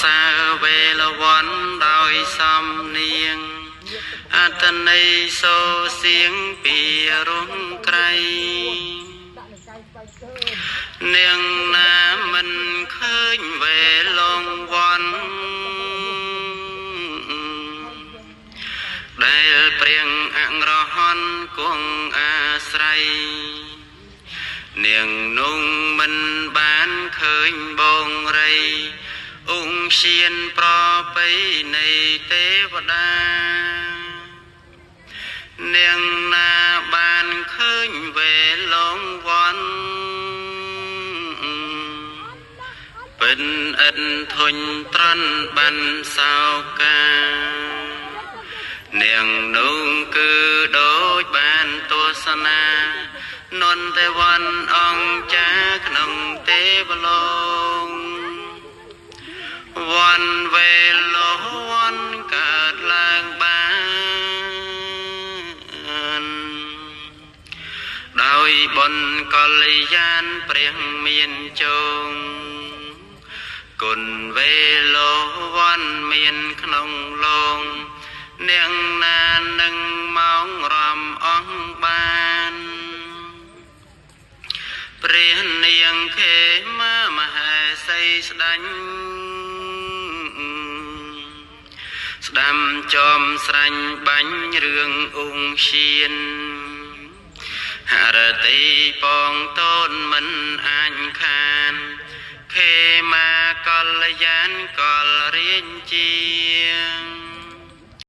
សាវេលវ័នដោយសំនៀងអត្តន័យសូសៀងពីរុងក្រៃនាងណាមិនឃើញវេលងវ័នដែលព្រៀងអង្រហន់គង់អាស្រ័យនាងនោះមិនបានឃើញបងរីអង្គឈានប្រពៃនៃទេវតានាងណាបានឃើញវេលងវ័នពិនឥតធុញត្រន់បានសោកានាងនោះគឺដូចបានទស្សនានន្ទវ័នអង្គចាក្នុងទេវលោកវ័នវេលវ័នកើតឡើងបានដោយបុណ្យកល្យានព្រះមានជោងគុណវេលវ័នមានក្នុងលងនាងណានឹងមករំអស់បានព្រះនាងខេមាមហេសីស្ដាញ់ស្ដាំចំស្រាញ់បាញ់រឿងអង្គឈានហរតីបងតូនមិនអាញខានខេមាកល្យានកលរៀងជា